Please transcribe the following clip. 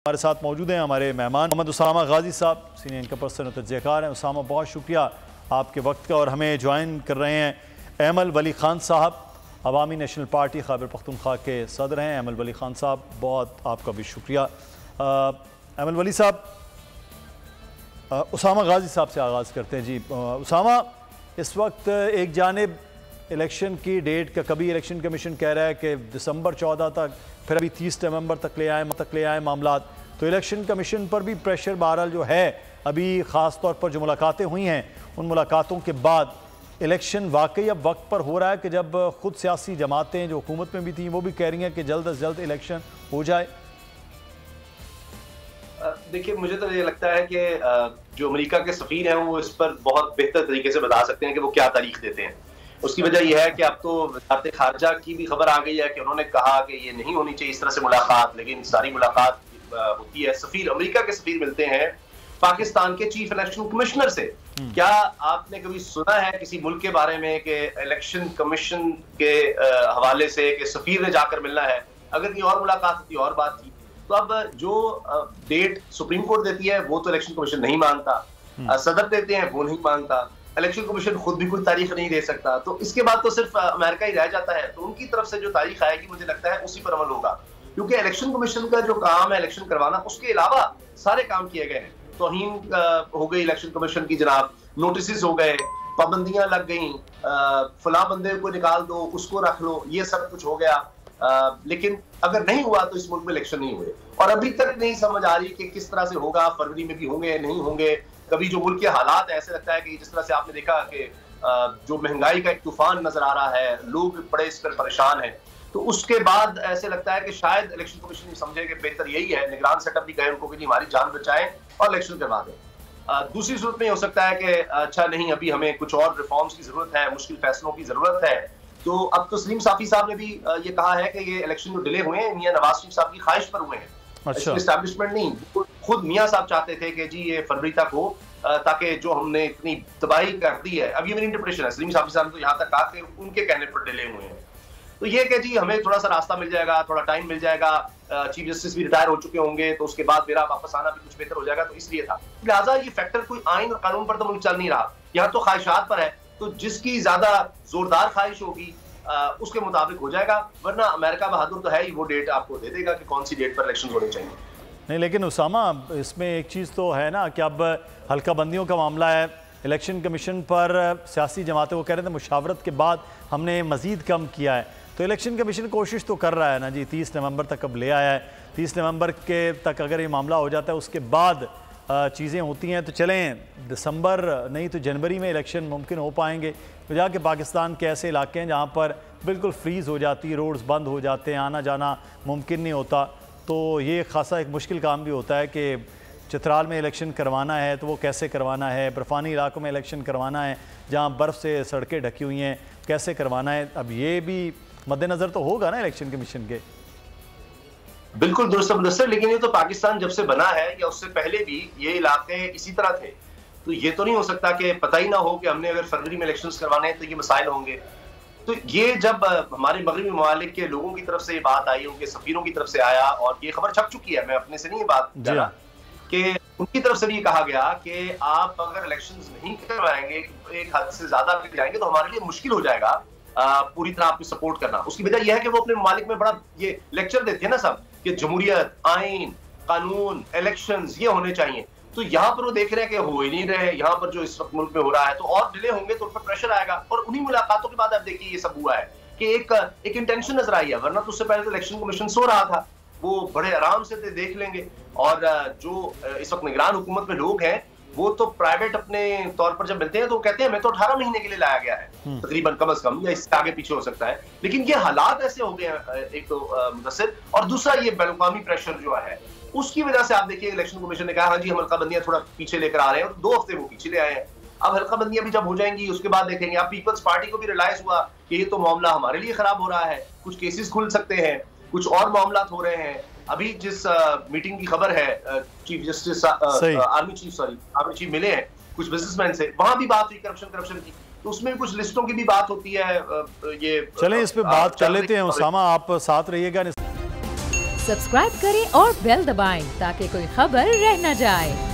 हमारे साथ मौजूद हैं हमारे मेहमान मोहम्मद उसामा गाजी साहब, सीनियर इनकम पर्सन और तज्ज़ियाकार हैं। उसामा, बहुत शुक्रिया आपके वक्त का। और हमें ज्वाइन कर रहे हैं अहमल वली खान साहब, अवामी नेशनल पार्टी खैबर पख्तूनख्वा के सदर हैं। अहमल वली खान साहब, बहुत आपका भी शुक्रिया। अहमल वली साहब, उसामा गाजी साहब से आगाज़ करते हैं। जी उसामा, इस वक्त एक जानिब इलेक्शन की डेट का कभी इलेक्शन कमीशन कह रहा है कि दिसंबर 14 तक, फिर अभी 30 नवंबर तक ले आए मामला। तो इलेक्शन कमीशन पर भी प्रेशर बहरहाल जो है, अभी ख़ास तौर पर जो मुलाकातें हुई हैं, उन मुलाकातों के बाद इलेक्शन वाकई अब वक्त पर हो रहा है कि जब खुद सियासी जमातें जो हुकूमत में भी थी वो भी कह रही हैं कि जल्द अज जल्द इलेक्शन हो जाए। देखिए, मुझे तो ये लगता है कि जो अमेरिका के सफीर हैं वो इस पर बहुत बेहतर तरीके से बता सकते हैं कि वो क्या तारीख देते हैं। उसकी वजह यह है कि अब तो वज़ारत खारजा की भी खबर आ गई है कि उन्होंने कहा कि ये नहीं होनी चाहिए इस तरह से मुलाकात, लेकिन सारी मुलाकात होती है। सफीर, अमेरिका के सफीर मिलते हैं पाकिस्तान के चीफ इलेक्शन कमिश्नर से। क्या आपने कभी सुना है किसी मुल्क के बारे में कि इलेक्शन कमीशन के हवाले से कि सफीर ने जाकर मिलना है? अगर कोई और मुलाकात होती और बात थी। तो अब जो डेट सुप्रीम कोर्ट देती है वो तो इलेक्शन कमीशन नहीं मानता, सदर देते हैं वो नहीं मानता, इलेक्शन कमीशन खुद भी कोई तारीख नहीं दे सकता। तो इसके बाद तो सिर्फ अमेरिका ही रह जाता है। तो उनकी तरफ से जो तारीख आएगी, मुझे लगता है उसी पर अमल होगा, क्योंकि इलेक्शन कमीशन का जो काम है इलेक्शन करवाना, उसके अलावा सारे काम किए गए हैं। तौहीन हो गई इलेक्शन कमीशन की जनाब, नोटिस हो गए, पाबंदियां लग गई, फला बंदे को निकाल दो, उसको रख लो, ये सब कुछ हो गया। लेकिन अगर नहीं हुआ तो इस मुल्क में इलेक्शन नहीं हुए, और अभी तक नहीं समझ आ रही कि किस तरह से होगा, फरवरी में भी होंगे नहीं होंगे। कभी जो मुल्क के हालात है, ऐसे लगता है कि जिस तरह से आपने देखा कि जो महंगाई का एक तूफान नजर आ रहा है, लोग बड़े इस पर परेशान हैं, तो उसके बाद ऐसे लगता है कि शायद इलेक्शन कमीशन नहीं समझे कि बेहतर यही है, निगरान सेटअप भी गए उनको कि हमारी जान बचाएं और इलेक्शन करवा दें। दूसरी सूरत में हो सकता है कि अच्छा नहीं, अभी हमें कुछ और रिफॉर्म्स की जरूरत है, मुश्किल फैसलों की जरूरत है। तो अब तो सलीम साफी साहब ने भी ये कहा है कि ये इलेक्शन जो डिले हुए हैं मियां नवाज शरीफ साहब की ख्वाहिश पर हुए हैं। अच्छा। एस्टैब्लिशमेंट नहीं, खुद मियां साहब चाहते थे कि जी ये फरवरी तक हो, ताकि जो हमने इतनी तबाही कर दी है, अब ये मेरी इंटरप्रिटेशन है, सलीम साफी साहब ने तो यहाँ तक कहा कि उनके कहने पर डिले हुए हैं। तो ये कि जी हमें थोड़ा सा रास्ता मिल जाएगा, थोड़ा टाइम मिल जाएगा, चीफ जस्टिस भी रिटायर हो चुके होंगे, तो उसके बाद मेरा वापस आना भी कुछ बेहतर हो जाएगा, तो इसलिए था। लिहाजा ये फैक्टर कोई आइन और कानून पर तो मुल्क चल नहीं रहा, यहाँ तो ख्वाहिशात पर है। तो जिसकी ज्यादा जोरदार ख्वाहिश होगी उसके मुताबिक हो जाएगा, वरना अमेरिका बहादुर तो है ही, वो डेट आपको दे देगा कि कौन सी डेट पर इलेक्शन होने चाहिए। नहीं, लेकिन उसामा, इसमें एक चीज़ तो है ना कि अब हल्का बंदियों का मामला है, इलेक्शन कमीशन पर सियासी जमातें वो कह रहे थे मुशावरत के बाद हमने मज़ीद कम किया है। तो इलेक्शन कमीशन कोशिश तो कर रहा है ना जी, 30 नवंबर तक अब ले आया है। 30 नवंबर के तक अगर ये मामला हो जाता है, उसके बाद चीज़ें होती हैं तो चलें, दिसंबर नहीं तो जनवरी में इलेक्शन मुमकिन हो पाएंगे। तो जाके पाकिस्तान के ऐसे इलाके हैं जहाँ पर बिल्कुल फ्रीज़ हो जाती है, रोड्स बंद हो जाते हैं, आना जाना मुमकिन नहीं होता। तो ये खासा एक मुश्किल काम भी होता है कि चित्राल में इलेक्शन करवाना है तो वो कैसे करवाना है, बर्फ़ानी इलाकों में इलेक्शन करवाना है जहाँ बर्फ़ से सड़कें ढकी हुई हैं, कैसे करवाना है। अब ये भी मद्देनज़र तो होगा ना इलेक्शन कमीशन के। बिल्कुल दुरुस्त मुदस्सिर, लेकिन ये तो पाकिस्तान जब से बना है या उससे पहले भी ये इलाके इसी तरह थे। तो ये तो नहीं हो सकता कि पता ही ना हो कि हमने अगर फरवरी में इलेक्शंस करवाने हैं तो ये मसाइल होंगे। तो ये जब हमारे मगरबी ममालिक के लोगों की तरफ से ये बात आई, उनके सफीरों की तरफ से आया, और ये खबर छप चुकी है, मैं अपने से नहीं ये बात कर रहा, कि उनकी तरफ से भी ये कहा गया कि आप अगर इलेक्शंस नहीं करवाएंगे, एक हद से ज्यादा जाएंगे, तो हमारे लिए मुश्किल हो जाएगा पूरी तरह आपको सपोर्ट करना। उसकी वजह यह है कि वो अपने ममालिक में बड़ा ये लेक्चर देते हैं ना सब, कि जमहूरियत, आइन, कानून, इलेक्शंस ये होने चाहिए। तो यहाँ पर वो देख रहे हैं कि हो ही नहीं रहे, यहाँ पर जो इस वक्त मुल्क में हो रहा है, तो और डिले होंगे तो उन पर प्रेशर आएगा। और उन्हीं मुलाकातों के बाद आप देखिए ये सब हुआ है कि एक इंटेंशन नजर आई है, वरना तो उससे पहले तो इलेक्शन कमीशन सो रहा था, वो बड़े आराम से देख लेंगे। और जो इस वक्त निगरान हुकूमत में लोग हैं, वो तो प्राइवेट अपने तौर पर जब मिलते हैं तो कहते हैं मैं तो 18 महीने के लिए लाया गया है तकरीबन, कम से कम, या इससे आगे पीछे हो सकता है। लेकिन ये हालात ऐसे हो गए हैं, एक तो मुदस्सिर, और दूसरा ये बैनुकामी प्रेशर जो है उसकी वजह से आप देखिए इलेक्शन कमीशन ने कहा हाँ जी हम हल्का बंदियां थोड़ा पीछे लेकर आ रहे हैं, और 2 हफ्ते वो पीछे ले आए हैं। अब हल्का बंदियां भी जब हो जाएंगी उसके बाद देखेंगे। अब पीपल्स पार्टी को भी रियलाइज हुआ कि ये तो मामला हमारे लिए खराब हो रहा है, कुछ केसेस खुल सकते हैं, कुछ और मामला हो रहे हैं। अभी जिस मीटिंग की खबर है, चीफ जस्टिस आर्मी चीफ मिले हैं कुछ बिजनेसमैन से, वहां भी बात हुई करप्शन की, तो उसमें भी कुछ लिस्टों की भी बात होती है। ये चलें इस पे बात कर लेते हैं। उसामा, आप साथ रहिएगा। सब्सक्राइब करें और बेल दबाएं ताकि कोई खबर रह न जाए।